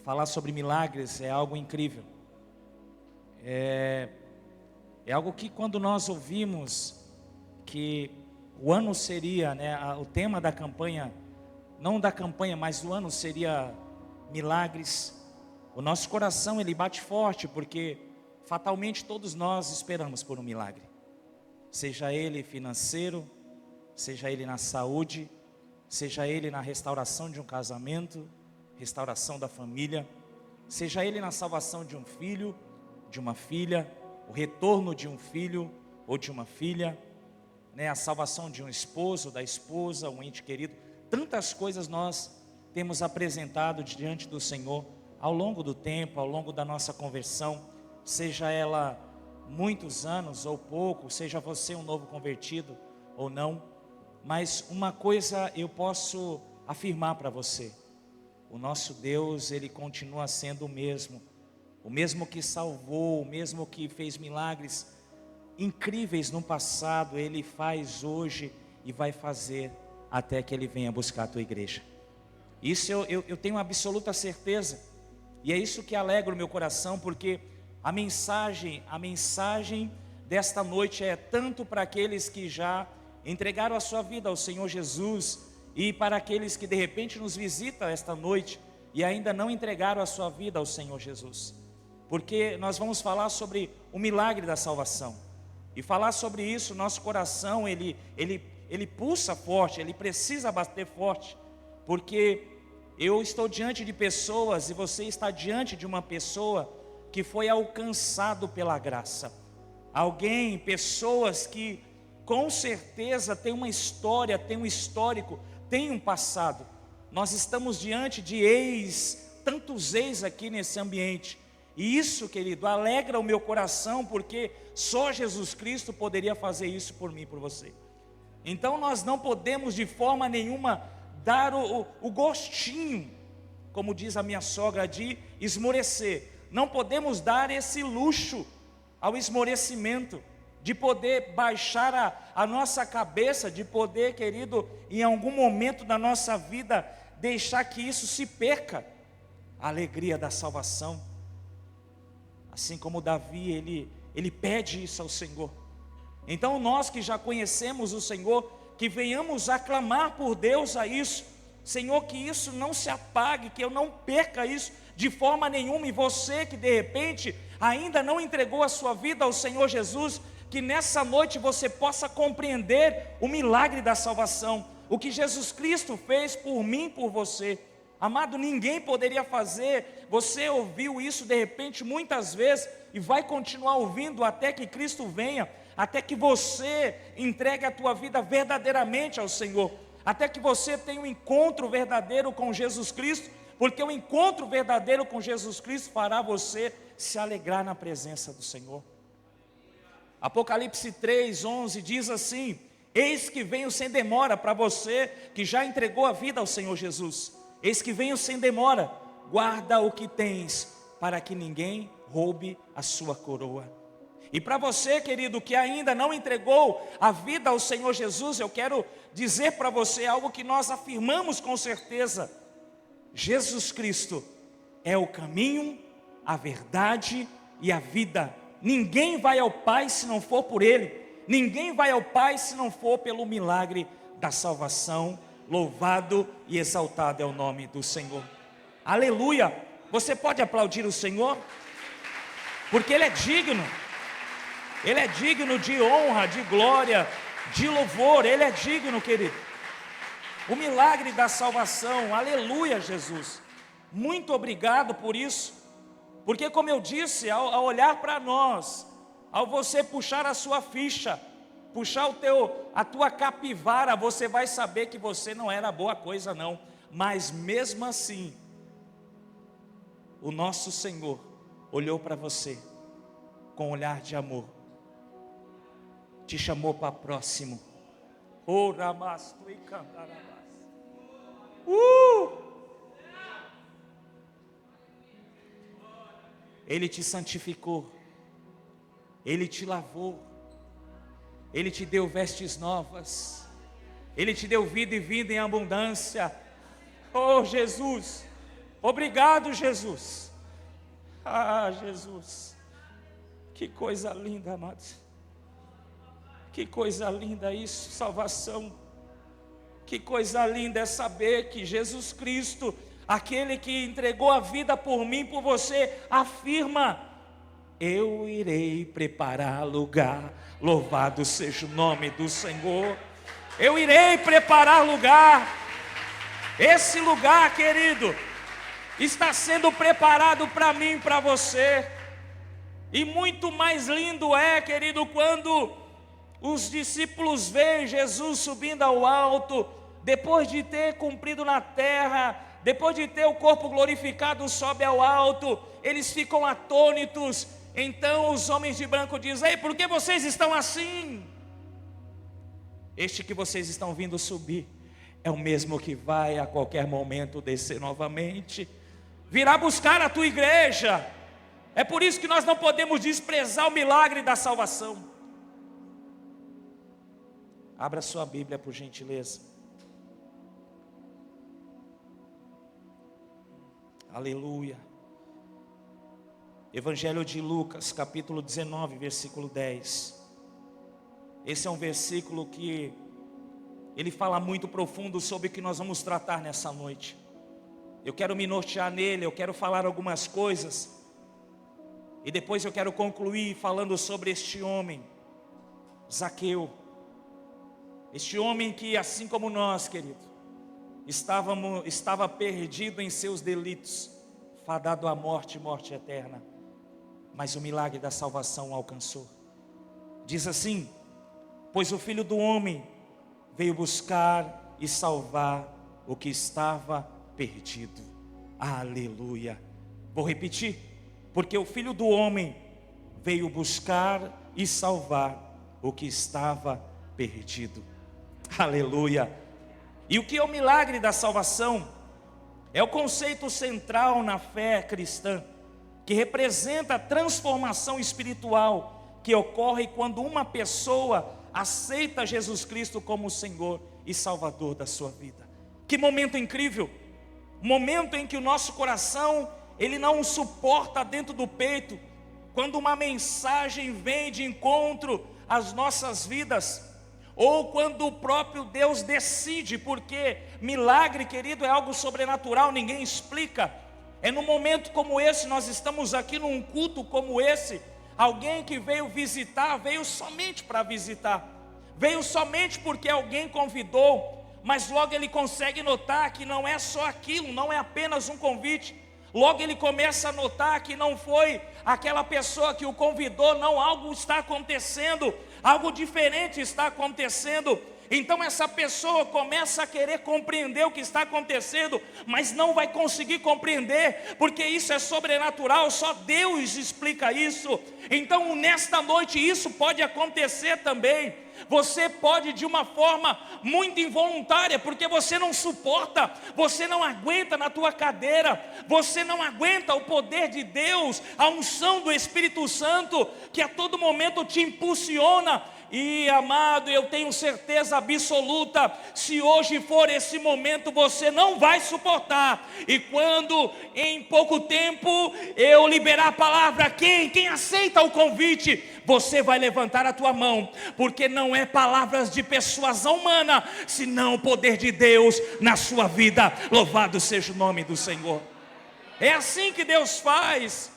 Falar sobre milagres é algo incrível. É algo que quando nós ouvimos que o ano seria, o tema da campanha, não da campanha, mas do ano seria milagres, o nosso coração ele bate forte, porque fatalmente todos nós esperamos por um milagre. Seja ele financeiro, seja ele na saúde, seja ele na restauração de um casamento, restauração da família, seja ele na salvação de um filho, de uma filha, o retorno de um filho ou de uma filha, a salvação de um esposo, da esposa, um ente querido. Tantas coisas nós temos apresentado diante do Senhor ao longo do tempo, ao longo da nossa conversão, seja ela muitos anos ou pouco, seja você um novo convertido ou não. Mas uma coisa eu posso afirmar para você: o nosso Deus, ele continua sendo o mesmo que salvou, o mesmo que fez milagres incríveis no passado, ele faz hoje e vai fazer até que ele venha buscar a tua igreja. Isso eu tenho absoluta certeza, e é isso que alegra o meu coração, porque a mensagem desta noite é tanto para aqueles que já entregaram a sua vida ao Senhor Jesus, e para aqueles que de repente nos visitam esta noite e ainda não entregaram a sua vida ao Senhor Jesus, porque nós vamos falar sobre o milagre da salvação, e falar sobre isso, nosso coração ele pulsa forte, ele precisa bater forte, porque eu estou diante de pessoas, e você está diante de uma pessoa que foi alcançado pela graça, pessoas que com certeza tem uma história, tem um histórico, tem um passado. Nós estamos diante de tantos ex aqui nesse ambiente, e isso, querido, alegra o meu coração, porque só Jesus Cristo poderia fazer isso por mim e por você. Então nós não podemos de forma nenhuma dar o gostinho, como diz a minha sogra, de esmorecer. Não podemos dar esse luxo ao esmorecimento, de poder baixar a nossa cabeça, de poder, querido, em algum momento da nossa vida, deixar que isso se perca, a alegria da salvação. Assim como Davi, ele pede isso ao Senhor. Então nós que já conhecemos o Senhor, que venhamos aclamar por Deus a isso, Senhor, que isso não se apague, que eu não perca isso de forma nenhuma. E você que de repente ainda não entregou a sua vida ao Senhor Jesus, que nessa noite você possa compreender o milagre da salvação, o que Jesus Cristo fez por mim e por você. Amado, ninguém poderia fazer. Você ouviu isso de repente muitas vezes e vai continuar ouvindo até que Cristo venha, até que você entregue a tua vida verdadeiramente ao Senhor, até que você tenha um encontro verdadeiro com Jesus Cristo, porque o encontro verdadeiro com Jesus Cristo fará você se alegrar na presença do Senhor. Apocalipse 3:11 diz assim: eis que venho sem demora. Para você que já entregou a vida ao Senhor Jesus, eis que venho sem demora, guarda o que tens, para que ninguém roube a sua coroa. E para você, querido, que ainda não entregou a vida ao Senhor Jesus, eu quero dizer para você algo que nós afirmamos com certeza: Jesus Cristo é o caminho, a verdade e a vida. Ninguém vai ao Pai se não for por Ele. Ninguém vai ao Pai se não for pelo milagre da salvação. Louvado e exaltado é o nome do Senhor. Aleluia! Você pode aplaudir o Senhor? Porque Ele é digno. Ele é digno de honra, de glória, de louvor. Ele é digno, querido. O milagre da salvação. Aleluia, Jesus. Muito obrigado por isso. Porque, como eu disse, ao olhar para nós, ao você puxar a sua ficha, puxar a tua capivara, você vai saber que você não era boa coisa não. Mas mesmo assim, o nosso Senhor olhou para você com um olhar de amor, te chamou para próximo. Ele te santificou, Ele te lavou, Ele te deu vestes novas, Ele te deu vida e vida em abundância. Oh Jesus, Obrigado, Jesus. Ah, Jesus. Que coisa linda, amados. Que coisa linda isso, salvação. Que coisa linda é saber que Jesus Cristo, aquele que entregou a vida por mim, por você, afirma: eu irei preparar lugar. Louvado seja o nome do Senhor. Eu irei preparar lugar. Esse lugar, querido, está sendo preparado para mim, para você. E muito mais lindo é, querido, quando os discípulos veem Jesus subindo ao alto, depois de ter cumprido na terra, depois de ter o corpo glorificado, sobe ao alto, eles ficam atônitos. Então os homens de branco dizem: ei, por que vocês estão assim? Este que vocês estão vindo subir é o mesmo que vai a qualquer momento descer novamente, virá buscar a tua igreja. É por isso que nós não podemos desprezar o milagre da salvação. Abra sua Bíblia, por gentileza. Aleluia. Evangelho de Lucas, capítulo 19, versículo 10. Esse é um versículo que ele fala muito profundo sobre o que nós vamos tratar nessa noite. Eu quero me nortear nele, eu quero falar algumas coisas, e depois eu quero concluir falando sobre este homem, Zaqueu. Este homem que, assim como nós, querido, estava perdido em seus delitos, fadado à morte, morte eterna, mas o milagre da salvação o alcançou. Diz assim: pois o Filho do Homem veio buscar e salvar o que estava perdido. Aleluia. Vou repetir. Porque o Filho do Homem veio buscar e salvar o que estava perdido. Aleluia. E o que é o milagre da salvação? É o conceito central na fé cristã, que representa a transformação espiritual que ocorre quando uma pessoa aceita Jesus Cristo como o Senhor e Salvador da sua vida. Que momento incrível! Momento em que o nosso coração, ele não suporta dentro do peito, quando uma mensagem vem de encontro às nossas vidas, ou quando o próprio Deus decide, porque milagre, querido, é algo sobrenatural, ninguém explica. É num momento como esse, nós estamos aqui num culto como esse, alguém que veio visitar, veio somente para visitar, veio somente porque alguém convidou, mas logo ele consegue notar que não é só aquilo, não é apenas um convite. Logo ele começa a notar que não foi aquela pessoa que o convidou, não, algo está acontecendo, algo diferente está acontecendo. Então essa pessoa começa a querer compreender o que está acontecendo, mas não vai conseguir compreender, porque isso é sobrenatural, só Deus explica isso. Então nesta noite isso pode acontecer também. Você pode, de uma forma muito involuntária, porque você não suporta, você não aguenta na tua cadeira, você não aguenta o poder de Deus, a unção do Espírito Santo, que a todo momento te impulsiona. E amado, eu tenho certeza absoluta, se hoje for esse momento, você não vai suportar. E quando em pouco tempo eu liberar a palavra, quem aceita o convite, você vai levantar a tua mão, porque não é palavras de persuasão humana, senão o poder de Deus na sua vida. Louvado seja o nome do Senhor. É assim que Deus faz.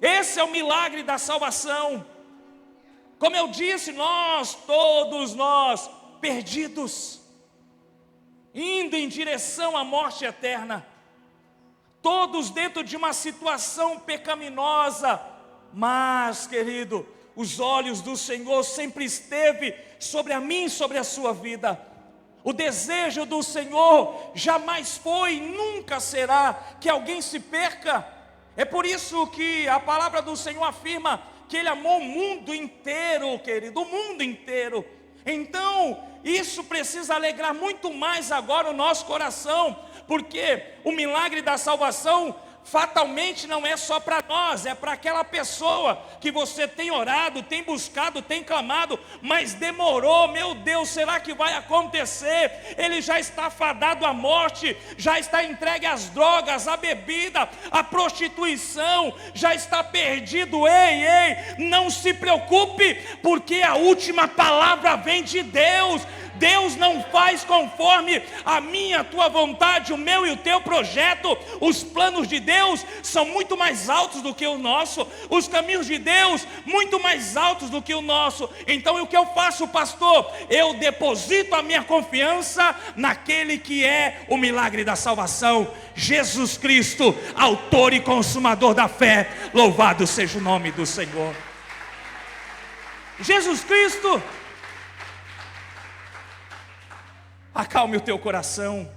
Esse é o milagre da salvação. Como eu disse, todos nós, perdidos, indo em direção à morte eterna, todos dentro de uma situação pecaminosa, mas, querido, os olhos do Senhor sempre esteve sobre a mim e sobre a sua vida. O desejo do Senhor jamais foi e nunca será que alguém se perca. É por isso que a palavra do Senhor afirma que Ele amou o mundo inteiro, querido, o mundo inteiro. Então, isso precisa alegrar muito mais agora o nosso coração, porque o milagre da salvação fatalmente não é só para nós, é para aquela pessoa que você tem orado, tem buscado, tem clamado, mas demorou. Meu Deus, será que vai acontecer? Ele já está fadado à morte, já está entregue às drogas, à bebida, à prostituição, já está perdido. Ei, não se preocupe, porque a última palavra vem de Deus. Deus não faz conforme a minha, a tua vontade, o meu e o teu projeto. Os planos de Deus são muito mais altos do que o nosso. Os caminhos de Deus muito mais altos do que o nosso. Então o que eu faço, pastor? Eu deposito a minha confiança naquele que é o milagre da salvação, Jesus Cristo, autor e consumador da fé. Louvado seja o nome do Senhor. Jesus Cristo. Acalme o teu coração.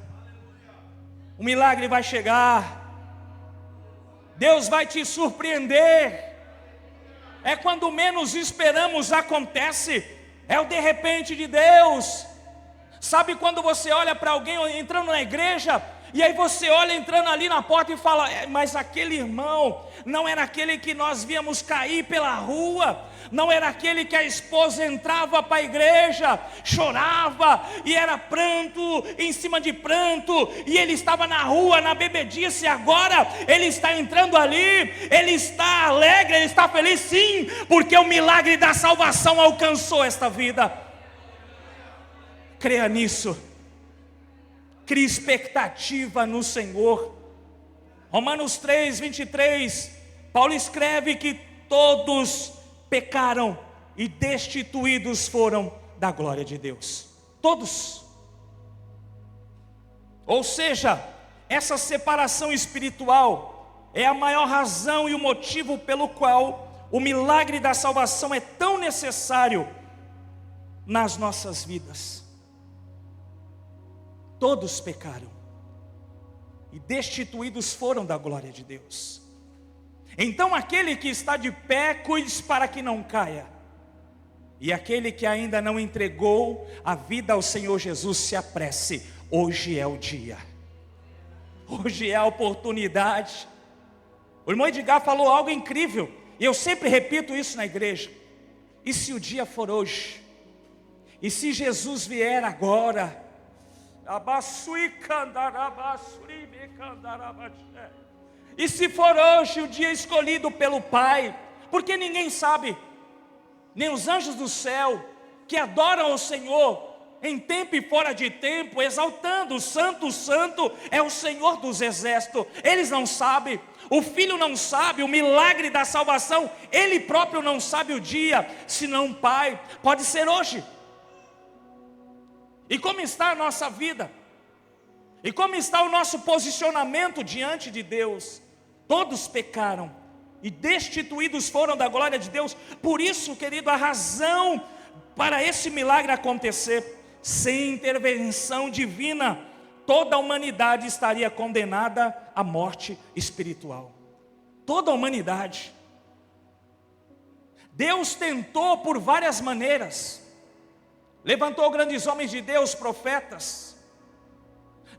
O milagre vai chegar. Deus vai te surpreender. É quando menos esperamos acontece. É o de repente de Deus. Sabe quando você olha para alguém entrando na igreja, e aí você olha entrando ali na porta e fala: mas aquele irmão não era aquele que nós víamos cair pela rua, não era aquele que a esposa entrava para a igreja, chorava, e era pranto em cima de pranto, e ele estava na rua, na bebedice, agora ele está entrando ali, ele está alegre, ele está feliz, sim, porque o milagre da salvação alcançou esta vida. Creia nisso. Crie expectativa no Senhor. Romanos 3, 23, Paulo escreve que todos pecaram e destituídos foram da glória de Deus. Todos. Ou seja, essa separação espiritual é a maior razão e o motivo pelo qual o milagre da salvação é tão necessário nas nossas vidas. Todos pecaram e destituídos foram da glória de Deus. Então aquele que está de pé, cuide para que não caia. E aquele que ainda não entregou a vida ao Senhor Jesus, se apresse. Hoje é o dia. Hoje é a oportunidade. O irmão Edgar falou algo incrível, e eu sempre repito isso na igreja. E se o dia for hoje? E se Jesus vier agora? E se for hoje o dia escolhido pelo Pai? Porque ninguém sabe, nem os anjos do céu, que adoram o Senhor em tempo e fora de tempo, exaltando: Santo, Santo é o Senhor dos exércitos. Eles não sabem, o Filho não sabe, o milagre da salvação, Ele próprio não sabe o dia, senão o Pai. Pode ser hoje. E como está a nossa vida? E como está o nosso posicionamento diante de Deus? Todos pecaram e destituídos foram da glória de Deus. Por isso, querido, a razão para esse milagre acontecer: sem intervenção divina, toda a humanidade estaria condenada à morte espiritual. Toda a humanidade. Deus tentou por várias maneiras. Levantou grandes homens de Deus, profetas.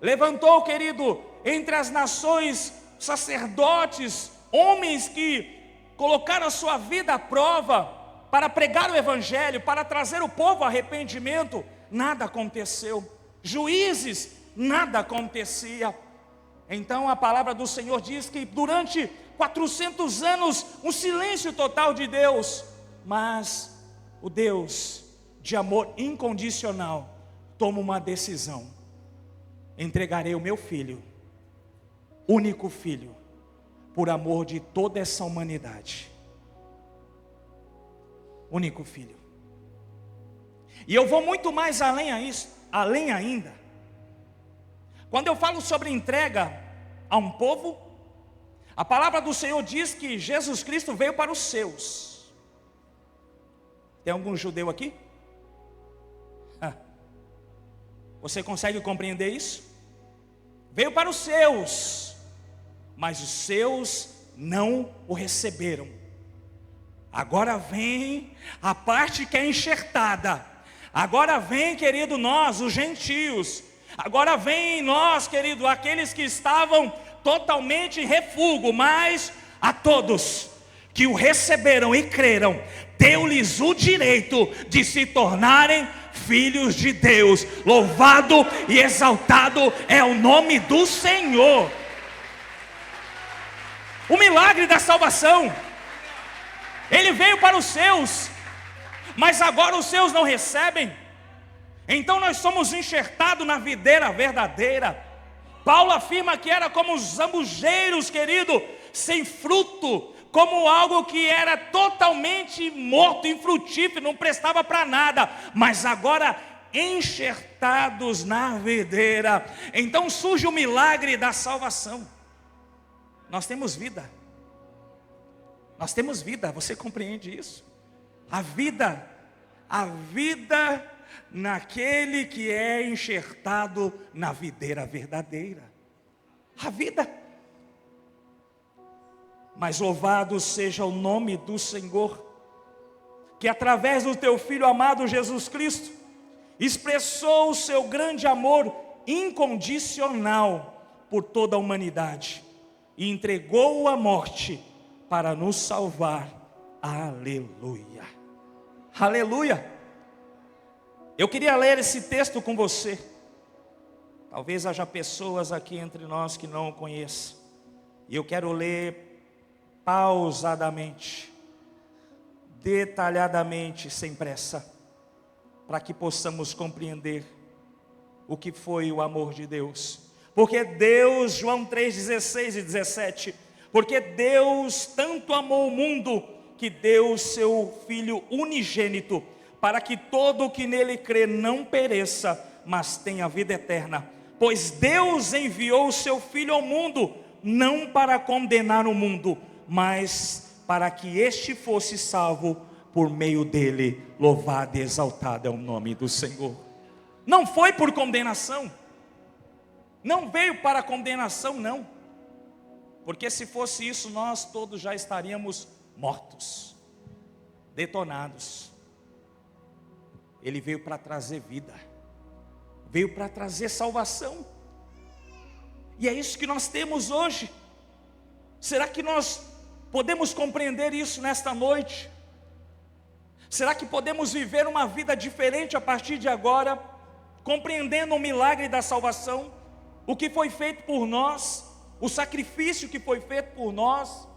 Levantou, querido, entre as nações, sacerdotes, homens que colocaram a sua vida à prova para pregar o evangelho, para trazer o povo ao arrependimento. Nada aconteceu. Juízes, nada acontecia. Então a palavra do Senhor diz que durante 400 anos, um silêncio total de Deus. Mas o Deus de amor incondicional toma uma decisão: entregarei o meu filho, único filho, por amor de toda essa humanidade. Único filho. E eu vou muito mais além ainda. Quando eu falo sobre entrega a um povo, a palavra do Senhor diz que Jesus Cristo veio para os seus. Tem algum judeu aqui? Você consegue compreender isso? Veio para os seus, mas os seus não o receberam. Agora vem a parte que é enxertada. Agora vem, querido, nós, os gentios. Agora vem nós, querido, aqueles que estavam totalmente refúgio, mas a todos que o receberam e creram, deu-lhes o direito de se tornarem filhos de Deus. Louvado e exaltado é o nome do Senhor. O milagre da salvação, ele veio para os seus, mas agora os seus não recebem. Então nós somos enxertados na videira verdadeira. Paulo afirma que era como os zambujeiros, querido, sem fruto, como algo que era totalmente morto, infrutífero, não prestava para nada, mas agora enxertados na videira. Então surge o milagre da salvação. Nós temos vida, você compreende isso? A vida naquele que é enxertado na videira verdadeira, a vida. Mas louvado seja o nome do Senhor, que através do teu Filho amado Jesus Cristo, expressou o seu grande amor incondicional por toda a humanidade, e entregou a morte para nos salvar. Aleluia, aleluia. Eu queria ler esse texto com você. Talvez haja pessoas aqui entre nós que não o conheçam, e eu quero ler pausadamente, detalhadamente, sem pressa, para que possamos compreender o que foi o amor de Deus. Porque Deus, João 3,16 e 17, porque Deus tanto amou o mundo, que deu o seu Filho unigênito, para que todo o que nele crê não pereça, mas tenha vida eterna. Pois Deus enviou o seu Filho ao mundo, não para condenar o mundo, mas para que este fosse salvo por meio dele. Louvado e exaltado é o nome do Senhor. Não foi por condenação, não veio para condenação, não, porque se fosse isso, nós todos já estaríamos mortos, detonados. Ele veio para trazer vida, veio para trazer salvação, e é isso que nós temos hoje. Será que nós podemos compreender isso nesta noite? Será que podemos viver uma vida diferente a partir de agora, compreendendo o milagre da salvação, o que foi feito por nós, o sacrifício que foi feito por nós,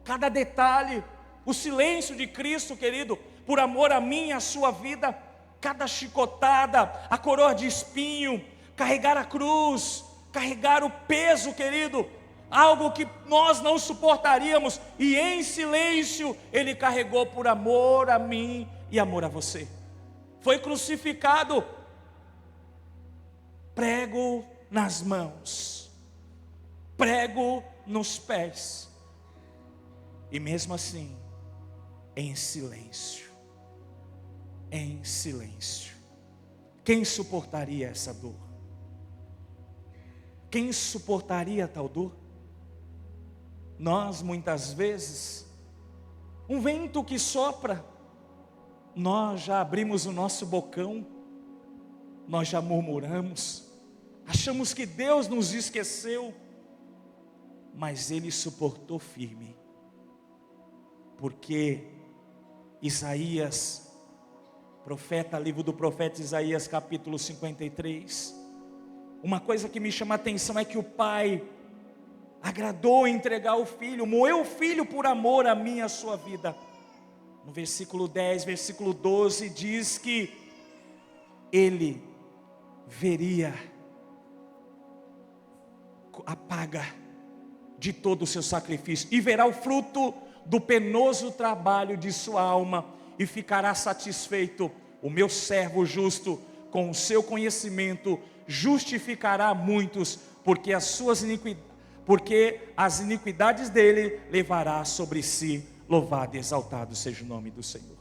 cada detalhe, o silêncio de Cristo, querido, por amor a mim e a sua vida, cada chicotada, a coroa de espinho, carregar a cruz, carregar o peso, querido, algo que nós não suportaríamos, e em silêncio Ele carregou por amor a mim e amor a você. Foi crucificado, prego nas mãos, prego nos pés, e mesmo assim, em silêncio, em silêncio. Quem suportaria essa dor? Quem suportaria tal dor? Nós muitas vezes, um vento que sopra, nós já abrimos o nosso bocão, nós já murmuramos, achamos que Deus nos esqueceu, mas Ele suportou firme, porque Isaías, profeta, livro do profeta Isaías, capítulo 53, uma coisa que me chama a atenção é que o Pai agradou entregar o Filho, moeu o Filho por amor a mim e a sua vida. No versículo 10, versículo 12, diz que Ele veria a paga de todo o seu sacrifício, e verá o fruto do penoso trabalho de sua alma, e ficará satisfeito. O meu servo justo, com o seu conhecimento, justificará muitos, porque as iniquidades dele levará sobre si. Louvado e exaltado seja o nome do Senhor.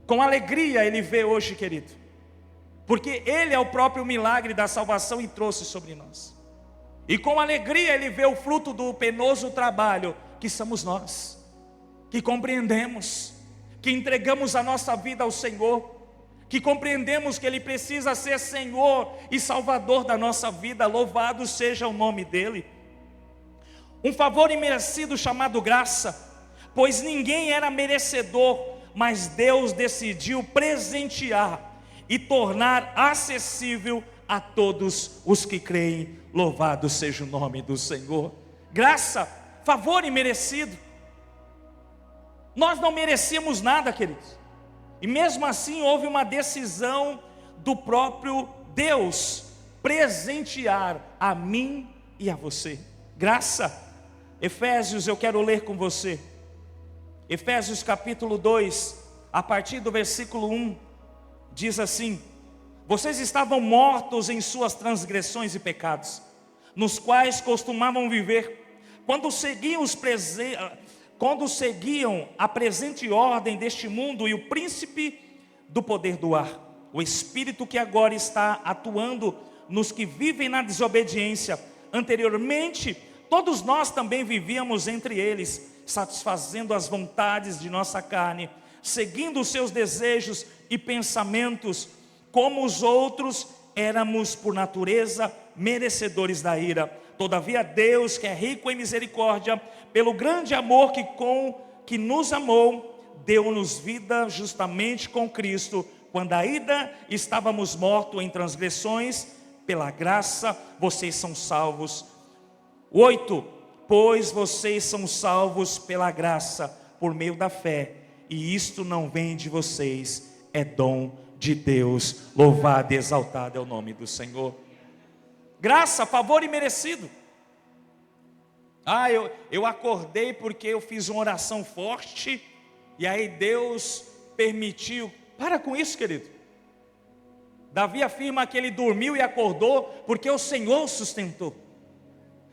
Com alegria ele vê hoje, querido, porque Ele é o próprio milagre da salvação e trouxe sobre nós. E com alegria Ele vê o fruto do penoso trabalho, que somos nós, que compreendemos, que entregamos a nossa vida ao Senhor, que compreendemos que Ele precisa ser Senhor e Salvador da nossa vida. Louvado seja o nome dEle. Um favor imerecido chamado graça, pois ninguém era merecedor, mas Deus decidiu presentear e tornar acessível a todos os que creem. Louvado seja o nome do Senhor. Graça, favor imerecido. Nós não merecíamos nada, queridos, e mesmo assim houve uma decisão do próprio Deus presentear a mim e a você. Graça. Efésios, eu quero ler com você. Efésios capítulo 2, a partir do versículo 1, diz assim: vocês estavam mortos em suas transgressões e pecados, nos quais costumavam viver, quando seguiam a presente ordem deste mundo e o príncipe do poder do ar, o espírito que agora está atuando nos que vivem na desobediência. Anteriormente, todos nós também vivíamos entre eles, satisfazendo as vontades de nossa carne, seguindo os seus desejos e pensamentos. Como os outros, éramos por natureza merecedores da ira. Todavia Deus, que é rico em misericórdia, pelo grande amor que nos amou, deu-nos vida justamente com Cristo, quando ainda estávamos mortos em transgressões. Pela graça vocês são salvos. 8. Pois vocês são salvos pela graça, por meio da fé, e isto não vem de vocês, é dom de Deus. Louvado e exaltado é o nome do Senhor. Graça, favor imerecido. Eu acordei porque eu fiz uma oração forte, e aí Deus permitiu. Para com isso, querido. Davi afirma que ele dormiu e acordou porque o Senhor sustentou.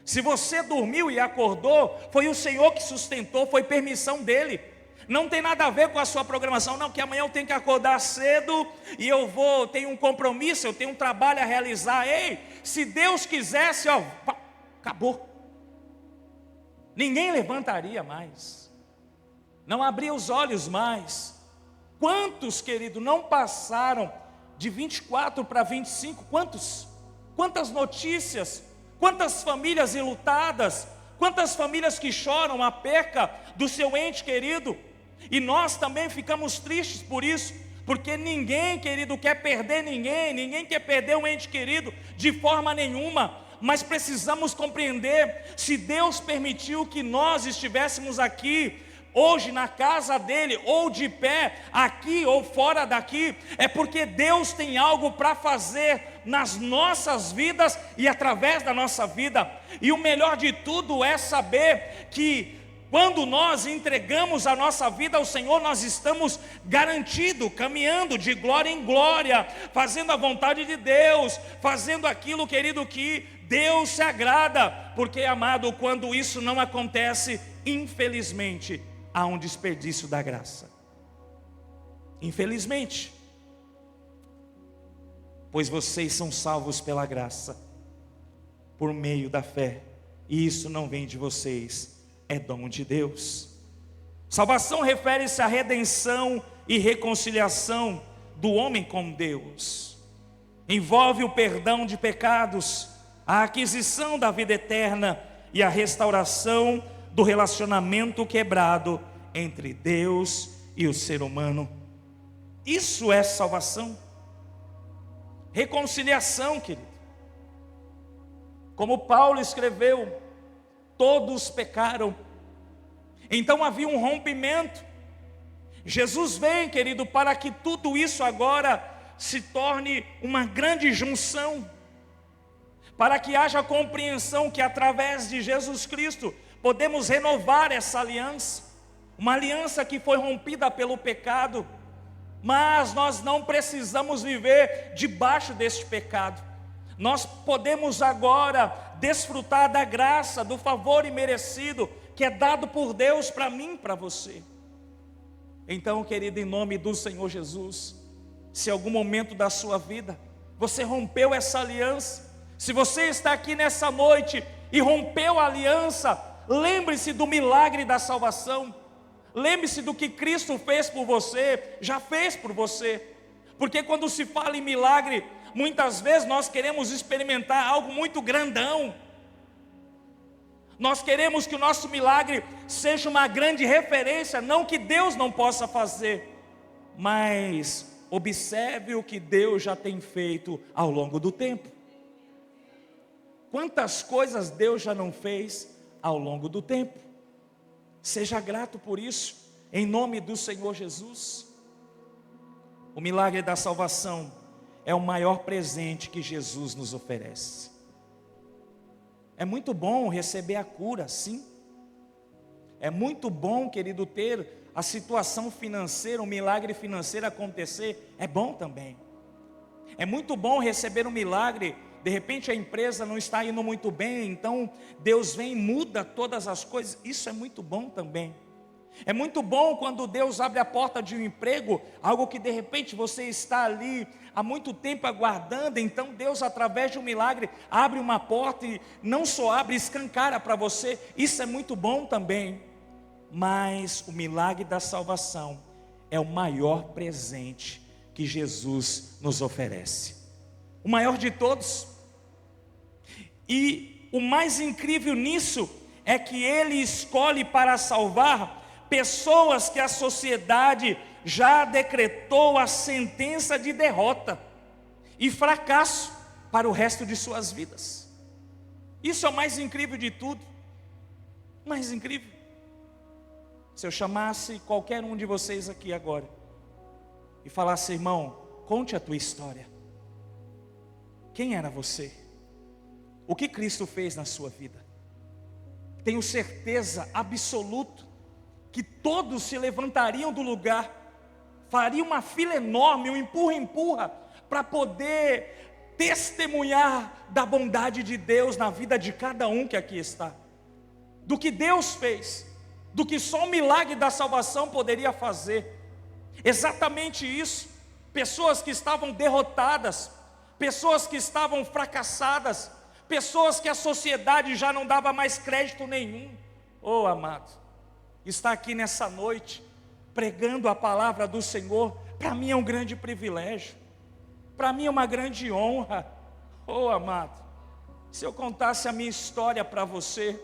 Se você dormiu e acordou, foi o Senhor que sustentou, foi permissão dele. Não tem nada a ver com a sua programação, não, que amanhã eu tenho que acordar cedo e tenho um compromisso, eu tenho um trabalho a realizar. Ei, se Deus quisesse, acabou. Ninguém levantaria mais, não abria os olhos mais. Quantos, querido, não passaram de 24 para 25? Quantas notícias, quantas famílias enlutadas, quantas famílias que choram a perca do seu ente querido. E nós também ficamos tristes por isso, porque ninguém, querido, quer perder ninguém quer perder um ente querido de forma nenhuma. Mas precisamos compreender, se Deus permitiu que nós estivéssemos aqui hoje na casa dele, ou de pé, aqui ou fora daqui, é porque Deus tem algo para fazer nas nossas vidas e através da nossa vida. E o melhor de tudo é saber que quando nós entregamos a nossa vida ao Senhor, nós estamos garantidos, caminhando de glória em glória, fazendo a vontade de Deus, fazendo aquilo, querido, que Deus se agrada. Porque, amado, quando isso não acontece, infelizmente, há um desperdício da graça. Infelizmente. Pois vocês são salvos pela graça, por meio da fé, e isso não vem de vocês, é dom de Deus. Salvação refere-se à redenção e reconciliação do homem com Deus. Envolve o perdão de pecados, a aquisição da vida eterna e a restauração do relacionamento quebrado entre Deus e o ser humano. Isso é salvação. Reconciliação, querido. Como Paulo escreveu, todos pecaram, então havia um rompimento. Jesus vem, querido, para que tudo isso agora se torne uma grande junção, para que haja compreensão que através de Jesus Cristo podemos renovar essa aliança, uma aliança que foi rompida pelo pecado. Mas nós não precisamos viver debaixo deste pecado. Nós podemos agora desfrutar da graça, do favor imerecido que é dado por Deus para mim, para você. Então, querido, em nome do Senhor Jesus, se em algum momento da sua vida você rompeu essa aliança, se você está aqui nessa noite e rompeu a aliança, lembre-se do milagre da salvação. Lembre-se do que Cristo fez por você, já fez por você. Porque quando se fala em milagre, muitas vezes nós queremos experimentar algo muito grandão. Nós queremos que o nosso milagre seja uma grande referência, não que Deus não possa fazer, mas observe o que Deus já tem feito ao longo do tempo. Quantas coisas Deus já não fez ao longo do tempo? Seja grato por isso, em nome do Senhor Jesus. O milagre da salvação é o maior presente que Jesus nos oferece. É muito bom receber a cura, sim. É muito bom, querido, ter a situação financeira, o milagre financeiro acontecer, é bom também. É muito bom receber um milagre, de repente a empresa não está indo muito bem, então Deus vem e muda todas as coisas, isso é muito bom também. É muito bom quando Deus abre a porta de um emprego, algo que de repente você está ali há muito tempo aguardando, então Deus através de um milagre abre uma porta e não só abre, escancara para você, isso é muito bom também. Mas o milagre da salvação é o maior presente que Jesus nos oferece, o maior de todos. E o mais incrível nisso é que Ele escolhe para salvar pessoas que a sociedade já decretou a sentença de derrota e fracasso para o resto de suas vidas. Isso é o mais incrível de tudo. Mais incrível. Se eu chamasse qualquer um de vocês aqui agora e falasse: irmão, conte a tua história. Quem era você? O que Cristo fez na sua vida? Tenho certeza absoluta que todos se levantariam do lugar, fariam uma fila enorme, um empurra-empurra, para poder testemunhar da bondade de Deus na vida de cada um que aqui está, do que Deus fez, do que só o milagre da salvação poderia fazer. Exatamente isso. Pessoas que estavam derrotadas, pessoas que estavam fracassadas, pessoas que a sociedade já não dava mais crédito nenhum. Oh, amado, estar aqui nessa noite, pregando a palavra do Senhor, para mim é um grande privilégio, para mim é uma grande honra. Oh, amado, se eu contasse a minha história para você,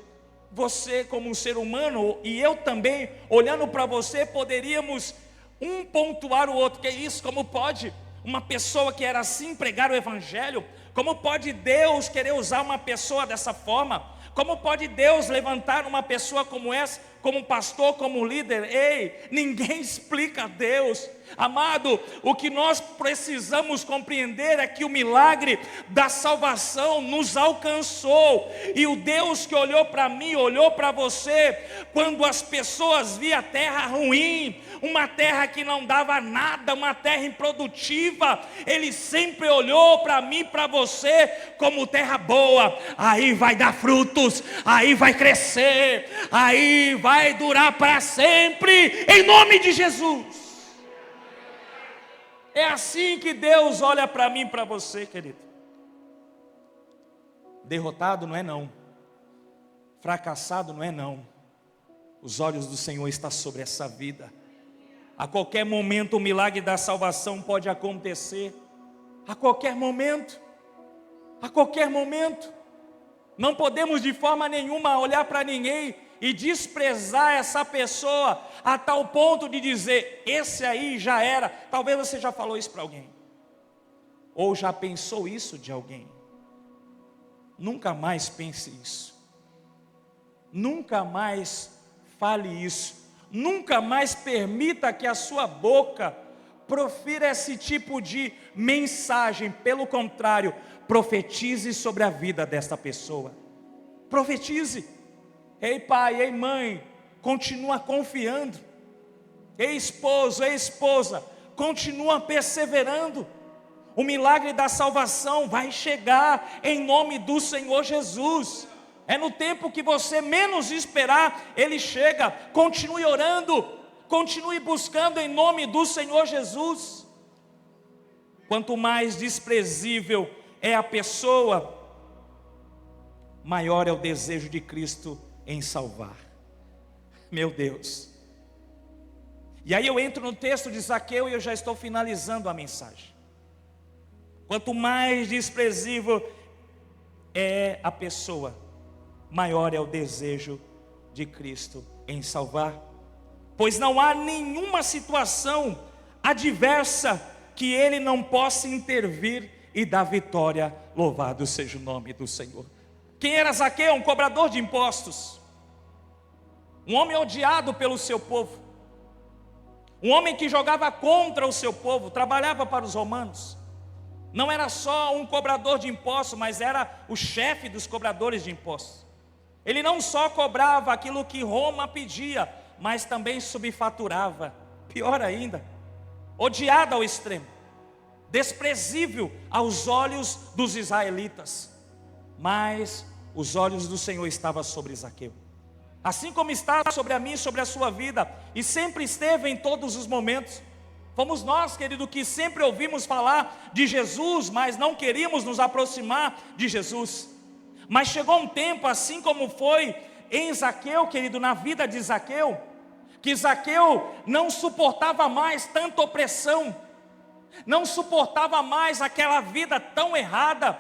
você como um ser humano, e eu também, olhando para você, poderíamos um pontuar o outro. Que é isso? Como pode uma pessoa que era assim pregar o Evangelho? Como pode Deus querer usar uma pessoa dessa forma? Como pode Deus levantar uma pessoa como essa, como pastor, como líder? Ei, ninguém explica a Deus. Amado, o que nós precisamos compreender é que o milagre da salvação nos alcançou. E o Deus que olhou para mim, olhou para você, quando as pessoas viam a terra ruim, uma terra que não dava nada, uma terra improdutiva, Ele sempre olhou para mim, para você, como terra boa. Aí vai dar frutos, aí vai crescer, aí vai durar para sempre, em nome de Jesus. É assim que Deus olha para mim e para você, querido. Derrotado não é não, fracassado não é não. Os olhos do Senhor estão sobre essa vida. A qualquer momento o milagre da salvação pode acontecer. A qualquer momento. A qualquer momento. Não podemos de forma nenhuma olhar para ninguém e desprezar essa pessoa a tal ponto de dizer: esse aí já era. Talvez você já falou isso para alguém, ou já pensou isso de alguém. Nunca mais pense isso. Nunca mais fale isso. Nunca mais permita que a sua boca profira esse tipo de mensagem. Pelo contrário, profetize sobre a vida desta pessoa. Profetize. Ei pai, ei mãe, continua confiando. Ei esposo, ei esposa, continua perseverando. O milagre da salvação vai chegar em nome do Senhor Jesus. É no tempo que você menos esperar, Ele chega. Continue orando, continue buscando em nome do Senhor Jesus. Quanto mais desprezível é a pessoa, maior é o desejo de Cristo em salvar. Meu Deus. E aí eu entro no texto de Zaqueu e eu já estou finalizando a mensagem. Quanto mais desprezível é a pessoa, maior é o desejo de Cristo em salvar. Pois não há nenhuma situação adversa que Ele não possa intervir e dar vitória. Louvado seja o nome do Senhor. Quem era Zaqueu? Um cobrador de impostos, um homem odiado pelo seu povo, um homem que jogava contra o seu povo, trabalhava para os romanos. Não era só um cobrador de impostos, mas era o chefe dos cobradores de impostos. Ele não só cobrava aquilo que Roma pedia, mas também subfaturava. Pior ainda, odiado ao extremo, desprezível aos olhos dos israelitas. Mas os olhos do Senhor estavam sobre Zaqueu, assim como está sobre a mim e sobre a sua vida, e sempre esteve em todos os momentos. Fomos nós, querido, que sempre ouvimos falar de Jesus, mas não queríamos nos aproximar de Jesus. Mas chegou um tempo, assim como foi em Zaqueu, querido, na vida de Zaqueu, que Zaqueu não suportava mais tanta opressão, não suportava mais aquela vida tão errada,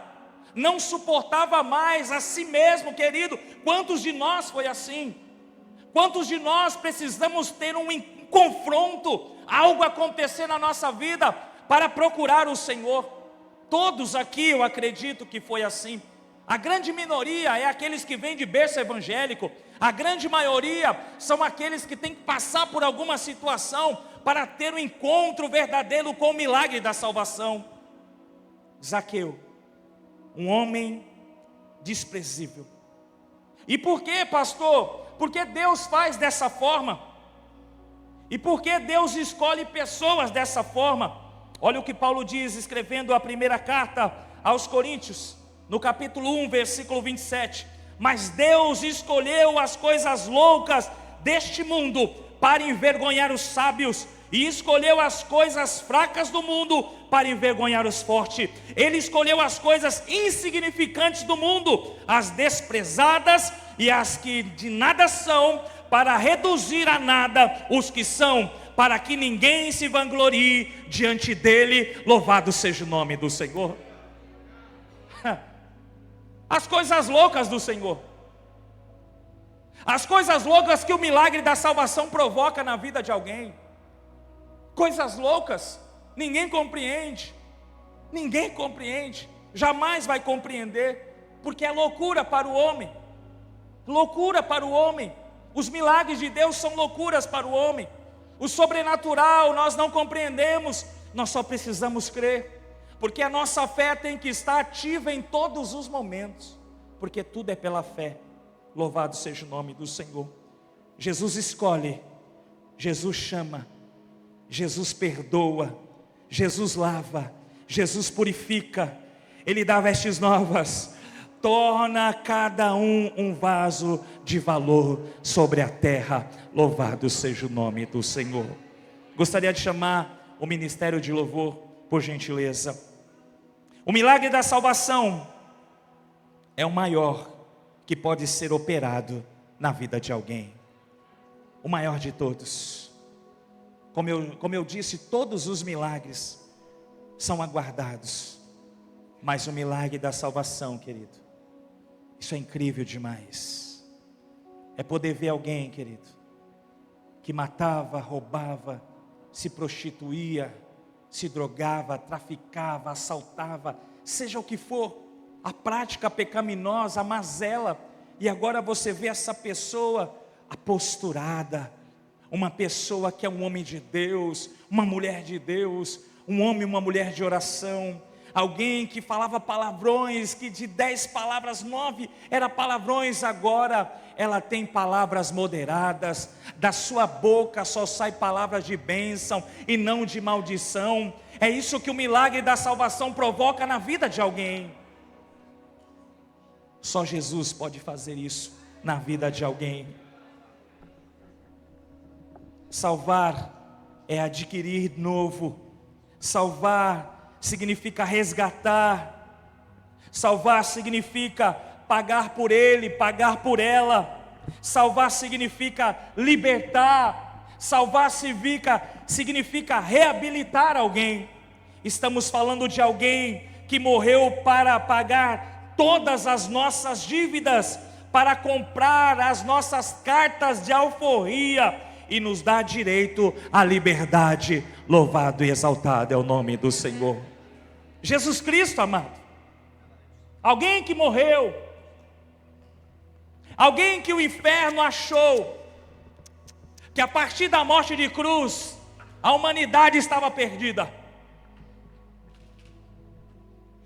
não suportava mais a si mesmo, querido. Quantos de nós foi assim? Quantos de nós precisamos ter um confronto, algo acontecer na nossa vida para procurar o Senhor? Todos aqui eu acredito que foi assim. A grande minoria é aqueles que vêm de berço evangélico. A grande maioria são aqueles que têm que passar por alguma situação para ter um encontro verdadeiro com o milagre da salvação. Zaqueu, um homem desprezível. E por que, pastor? Porque Deus faz dessa forma. E por que Deus escolhe pessoas dessa forma? Olha o que Paulo diz, escrevendo a primeira carta aos Coríntios, no capítulo 1, versículo 27. Mas Deus escolheu as coisas loucas deste mundo para envergonhar os sábios, e escolheu as coisas fracas do mundo para envergonhar os fortes. Ele escolheu as coisas insignificantes do mundo, as desprezadas e as que de nada são, para reduzir a nada os que são, para que ninguém se vanglorie diante dele. Louvado seja o nome do Senhor. As coisas loucas do Senhor, as coisas loucas que o milagre da salvação provoca na vida de alguém. Coisas loucas, ninguém compreende, jamais vai compreender, porque é loucura para o homem, loucura para o homem. Os milagres de Deus são loucuras para o homem. O sobrenatural nós não compreendemos, nós só precisamos crer, porque a nossa fé tem que estar ativa em todos os momentos, porque tudo é pela fé. Louvado seja o nome do Senhor. Jesus escolhe, Jesus chama, Jesus perdoa, Jesus lava, Jesus purifica, Ele dá vestes novas, torna cada um vaso de valor sobre a terra. Louvado seja o nome do Senhor. Gostaria de chamar o ministério de louvor, por gentileza. O milagre da salvação é o maior que pode ser operado na vida de alguém, o maior de todos. Como eu disse, todos os milagres são aguardados, mas o milagre da salvação, querido, isso é incrível demais. É poder ver alguém, querido, que matava, roubava, se prostituía, se drogava, traficava, assaltava, seja o que for, a prática pecaminosa, a mazela, e agora você vê essa pessoa aposturada, uma pessoa que é um homem de Deus, uma mulher de Deus, um homem e uma mulher de oração, alguém que falava palavrões, que de 10 palavras, 9 eram palavrões, agora ela tem palavras moderadas, da sua boca só sai palavras de bênção e não de maldição. É isso que o milagre da salvação provoca na vida de alguém. Só Jesus pode fazer isso na vida de alguém. Salvar é adquirir novo. Salvar significa resgatar. Salvar significa pagar por ele, pagar por ela. Salvar significa libertar. Salvar significa reabilitar alguém. Estamos falando de alguém que morreu para pagar todas as nossas dívidas, para comprar as nossas cartas de alforria e nos dar direito à liberdade. Louvado e exaltado é o nome do Senhor. Jesus Cristo, amado. Alguém que morreu. Alguém que o inferno achou que a partir da morte de cruz, a humanidade estava perdida.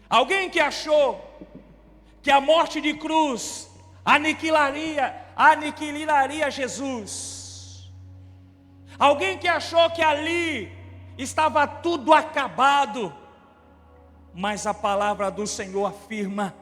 Alguém que achou que a morte de cruz aniquilaria Jesus. Alguém que achou que ali estava tudo acabado. Mas a palavra do Senhor afirma,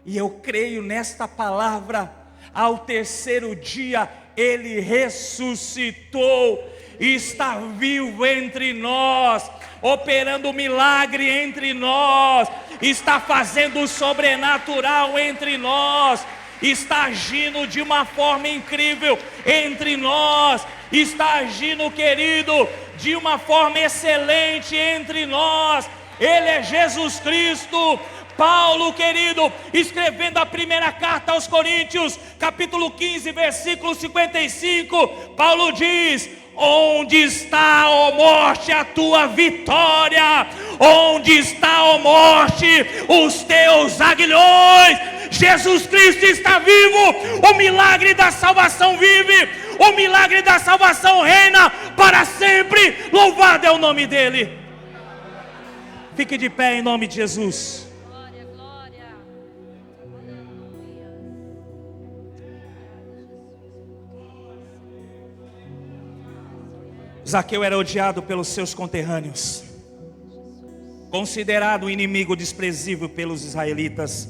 e eu creio nesta palavra, ao terceiro dia Ele ressuscitou, e está vivo entre nós, operando milagre entre nós, está fazendo o sobrenatural entre nós, está agindo de uma forma incrível entre nós, está agindo, querido, de uma forma excelente entre nós. Ele é Jesus Cristo. Paulo, querido, escrevendo a primeira carta aos Coríntios, capítulo 15, versículo 55, Paulo diz: onde está, ó morte, a tua vitória? Onde está, ó morte, os teus aguilhões? Jesus Cristo está vivo, o milagre da salvação vive, o milagre da salvação reina para sempre. Louvado é o nome dele. Fique de pé em nome de Jesus. Zaqueu era odiado pelos seus conterrâneos, considerado um inimigo desprezível pelos israelitas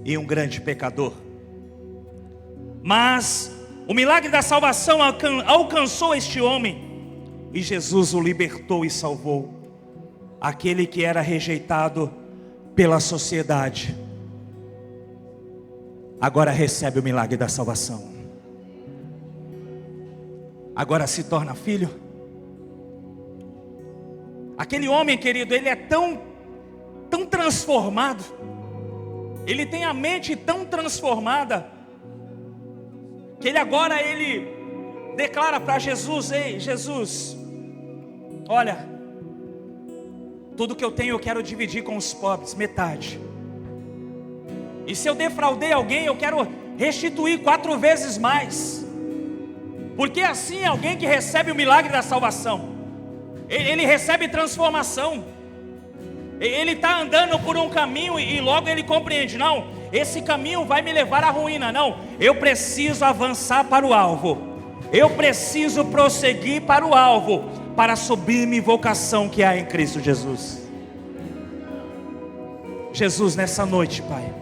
e um grande pecador. Mas o milagre da salvação alcançou este homem, e Jesus o libertou e salvou. Aquele que era rejeitado pela sociedade, agora recebe o milagre da salvação. Agora se torna filho. Aquele homem, querido, ele é tão transformado, ele tem a mente tão transformada, que ele declara para Jesus: ei, Jesus, olha, tudo que eu tenho eu quero dividir com os pobres, metade. E se eu defraudei alguém, eu quero restituir 4 vezes mais. Porque assim é alguém que recebe o milagre da salvação. Ele recebe transformação. Ele está andando por um caminho e logo ele compreende: não, esse caminho vai me levar à ruína. Não, eu preciso avançar para o alvo. Eu preciso prosseguir para o alvo, para a sublime vocação que há em Cristo Jesus. Jesus, nessa noite, Pai,